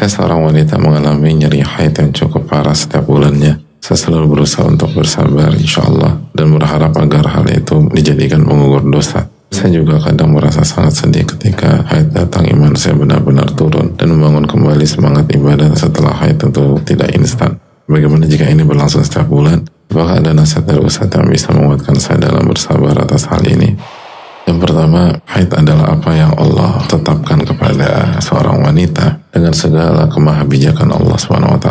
Jika seorang wanita mengalami nyeri haid yang cukup parah setiap bulannya, saya selalu berusaha untuk bersabar insya Allah dan berharap agar hal itu dijadikan penggugur dosa. Saya juga kadang merasa sangat sedih ketika haid datang, iman saya benar-benar turun dan membangun kembali semangat ibadah setelah haid tentu tidak instan. Bagaimana jika ini berlangsung setiap bulan? Apakah ada nasihat dari Ustaz yang bisa menguatkan saya dalam bersabar atas hal ini? Yang pertama, haid adalah apa yang Allah tetapkan kepada seorang wanita dengan segala kemahabijakan Allah SWT.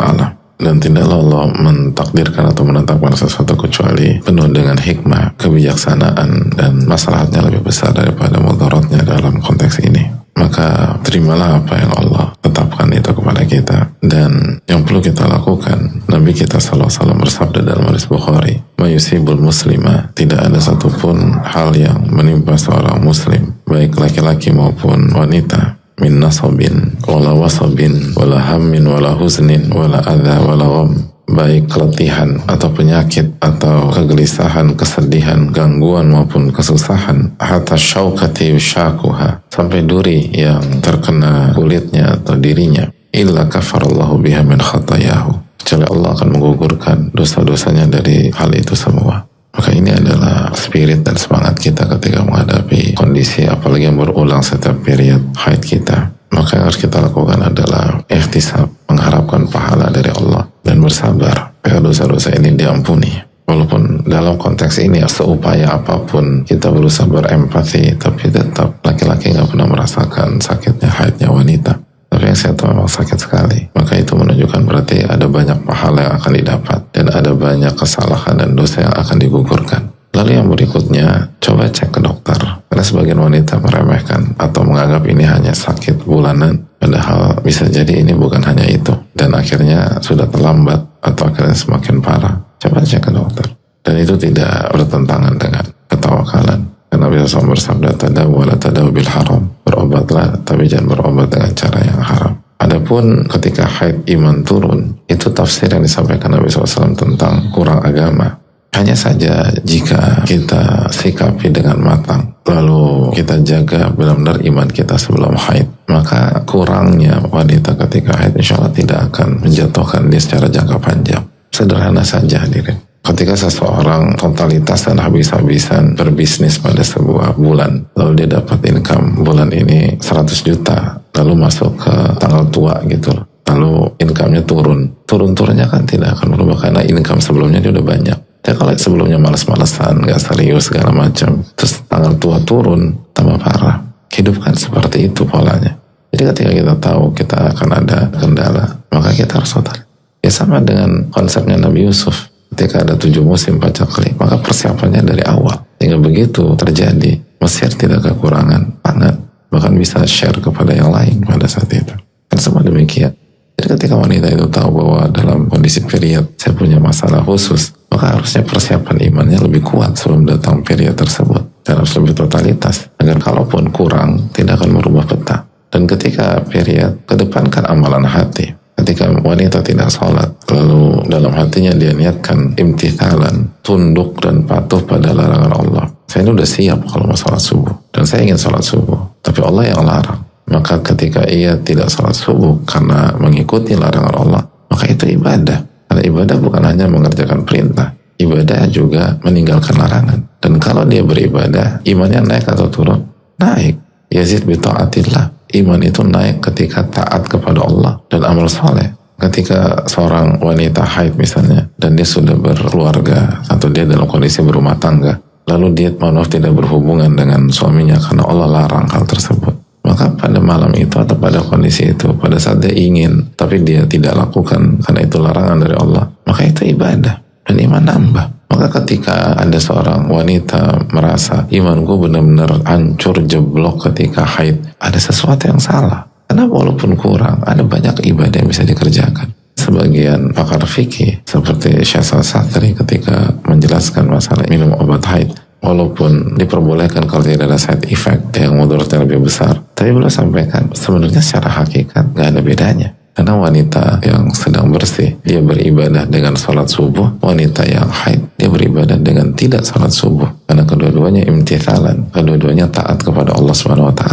Dan tidaklah Allah mentakdirkan atau menetapkan sesuatu kecuali penuh dengan hikmah, kebijaksanaan, dan masalahnya lebih besar daripada mudaratnya dalam konteks ini. Maka terimalah apa yang Allah tetapkan itu kepada kita. Dan yang perlu kita lakukan, Nabi kita SAW bersabda dalam hadis Bukhari, "Mayusibul muslima," tidak ada satupun hal yang menimpa seorang muslim, baik laki-laki maupun wanita, min nasabin, wala wasabin, wala hammin, wala huznin, wala adha, wala gham, baik keletihan atau penyakit atau kegelisahan, kesedihan, gangguan maupun kesusahan, hatta syaukati yushakuha, sampai duri yang terkena kulitnya atau dirinya, illa kafarallahu biha min khatayahu, kecuali Allah akan menggugurkan dosa-dosanya dari hal itu semua. Maka ini adalah spirit dan semangat kita ketika menghadapi kondisi apalagi yang berulang setiap period haid kita. Maka yang harus kita lakukan adalah ihtisab, mengharapkan pahala dari Allah dan bersabar agar dosa-dosa ini diampuni. Walaupun dalam konteks ini seupaya apapun kita berusaha berempati, tapi tetap laki-laki gak pernah merasakan sakitnya haidnya wanita. Tapi yang saya tahu memang sakit sekali. Maka itu menunjukkan berarti ada banyak pahala yang akan didapat dan ada banyak kesalahan dan dosa yang akan digugurkan. Lalu yang berikutnya, coba cek ke dokter. Karena sebagian wanita meremehkan atau menganggap ini hanya sakit bulanan, padahal bisa jadi ini bukan hanya itu. Dan akhirnya sudah terlambat atau akhirnya semakin parah. Coba cek ke dokter. Dan itu tidak bertentangan dengan ketawakalan. Karena Nabi SAW bersabda, "Tadawu wa la tadawu bil haram." Berobatlah, tapi jangan berobat dengan cara yang haram. Adapun ketika haid iman turun, itu tafsir yang disampaikan Nabi SAW tentang kurang agama. Hanya saja jika kita sikapi dengan matang, lalu kita jaga benar-benar iman kita sebelum haid, maka kurangnya wanita ketika haid insya Allah tidak akan menjatuhkan dia secara jangka panjang. Sederhana saja hadirin. Ketika seseorang totalitas dan habis-habisan berbisnis pada sebuah bulan, lalu dia dapat income bulan ini 100 juta, lalu masuk ke tanggal tua gitu, lalu income-nya turun-turunnya kan tidak akan berubah karena income sebelumnya dia udah banyak. Ya kalau sebelumnya malas-malasan, gak serius segala macam, terus tanggal tua turun, tambah parah. Hidup kan seperti itu polanya. Jadi ketika kita tahu kita akan ada kendala, maka kita harus total. Ya sama dengan konsepnya Nabi Yusuf. Ketika ada 7 musim pacaklik, maka persiapannya dari awal. Hingga begitu terjadi, Mesir tidak kekurangan pangan, bahkan bisa share kepada yang lain pada saat itu. Kan semua demikian. Jadi ketika wanita itu tahu bahwa dalam kondisi period saya punya masalah khusus, maka harusnya persiapan imannya lebih kuat sebelum datang period tersebut. Dan harus lebih totalitas, agar kalaupun kurang, tidak akan merubah peta. Dan ketika period, kedepankan amalan hati. Ketika wanita tidak sholat, lalu dalam hatinya dia niatkan imtithalan, tunduk dan patuh pada larangan Allah. Saya ini udah siap kalau mau sholat subuh, dan saya ingin sholat subuh, tapi Allah yang larang. Maka ketika ia tidak sholat subuh karena mengikuti larangan Allah, maka itu ibadah. Karena ibadah bukan hanya mengerjakan perintah, ibadah juga meninggalkan larangan. Dan kalau dia beribadah, imannya naik atau turun? Naik. Yazid bi ta'atillah. Iman itu naik ketika taat kepada Allah dan amal soleh. Ketika seorang wanita haid misalnya, dan dia sudah berkeluarga atau dia dalam kondisi berumah tangga, lalu dia tidak berhubungan dengan suaminya karena Allah larang hal tersebut, maka pada malam itu atau pada kondisi itu, pada saat dia ingin tapi dia tidak lakukan karena itu larangan dari Allah, maka itu ibadah dan iman nambah. Maka ketika ada seorang wanita merasa imanku benar-benar hancur jeblok ketika haid, ada sesuatu yang salah. Karena walaupun kurang, ada banyak ibadah yang bisa dikerjakan. Sebagian pakar fikih seperti Syahsal Satri ketika menjelaskan masalah minum obat haid, walaupun diperbolehkan kalau tidak ada side effect yang mudaratnya lebih besar, tapi beliau sampaikan sebenarnya secara hakikat gak ada bedanya. Karena wanita yang sedang bersih, dia beribadah dengan sholat subuh. Wanita yang haid, dia beribadah dengan tidak sholat subuh. Karena kedua-duanya imtithalan, kedua-duanya taat kepada Allah SWT.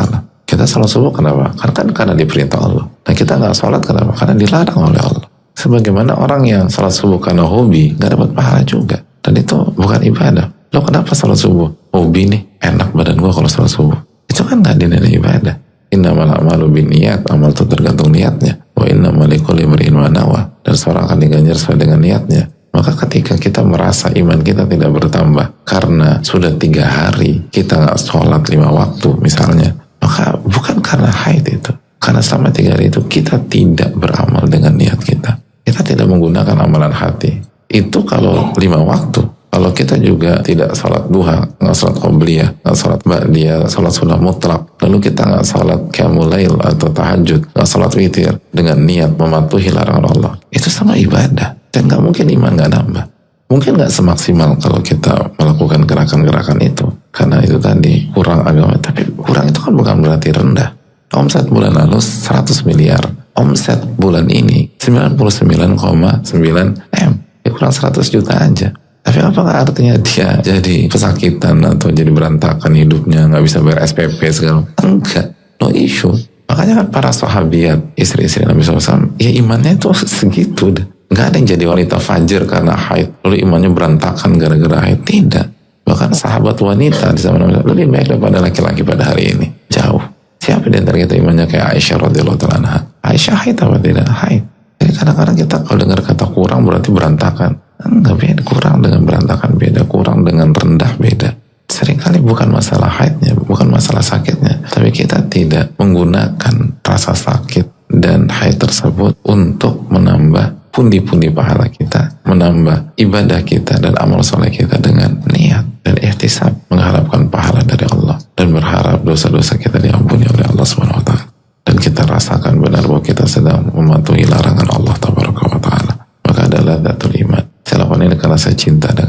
Kita sholat subuh kenapa? Karena diperintah Allah. Nah kita nggak sholat kenapa? Karena dilarang oleh Allah. Sebagaimana orang yang sholat subuh karena hobi, nggak dapat pahala juga. Dan itu bukan ibadah. Lo kenapa sholat subuh? Hobi nih, enak badan gue kalau sholat subuh. Itu kan nggak dinilai ibadah. Innamal a'malu binniyat, amal itu tergantung niatnya. Wa innamal likulli imri'in ma nawa. Dan seorang akan diganjar sesuai dengan niatnya. Maka ketika kita merasa iman kita tidak bertambah karena sudah 3 hari kita nggak sholat 5 waktu misalnya, maka bukan karena haid itu. Karena selama 3 hari itu kita tidak beramal dengan niat kita. Kita tidak menggunakan amalan hati. Itu kalau 5 waktu. Kalau kita juga tidak sholat duha, nggak sholat qobliyah, nggak sholat ba'diyah, sholat sunnah mutlak, lalu kita nggak sholat qiyamul lail atau tahajud, nggak sholat witir dengan niat mematuhi larangan Allah, itu sama ibadah. Dan nggak mungkin iman nggak nambah. Mungkin nggak semaksimal kalau kita melakukan gerakan-gerakan itu, karena itu tadi kurang agama. Tapi kurang itu kan bukan berarti rendah. Omset bulan lalu 100 miliar, omset bulan ini 99,9 M, ya kurang 100 juta aja. Tapi apakah artinya dia jadi pesakitan atau jadi berantakan hidupnya, nggak bisa bayar SPP segala? Enggak, no issue. Makanya kan para sahabiat, istri-istri Nabi SAW, ya imannya itu segitu deh. Nggak ada yang jadi wanita fajir karena haid, lalu imannya berantakan gara-gara haid. Tidak. Bahkan sahabat wanita di zaman Nabi lebih baik daripada laki-laki pada hari ini. Jauh. Siapa di antara kita imannya kayak Aisyah radhiyallahu ta'ala anha? Aisyah haid apa tidak? Haid. Jadi kadang-kadang kita kalau dengar kata kurang berarti berantakan. Enggak, beda. Kurang dengan berantakan beda, kurang dengan rendah beda. Seringkali bukan masalah haidnya, bukan masalah sakitnya, tapi kita tidak menggunakan rasa sakit dan haid tersebut untuk menambah pundi-pundi pahala kita, menambah ibadah kita dan amal soleh kita dengan niat dan ihtisab, mengharapkan pahala dari Allah dan berharap dosa-dosa kita diampuni oleh Allah Subhanahu wa taala. Dan kita rasakan benar bahwa kita sedang mematuhi larangan Allah Tabaraka wa taala. Maka adalah ladatul iman. Saya lakukan ini karena saya cinta dan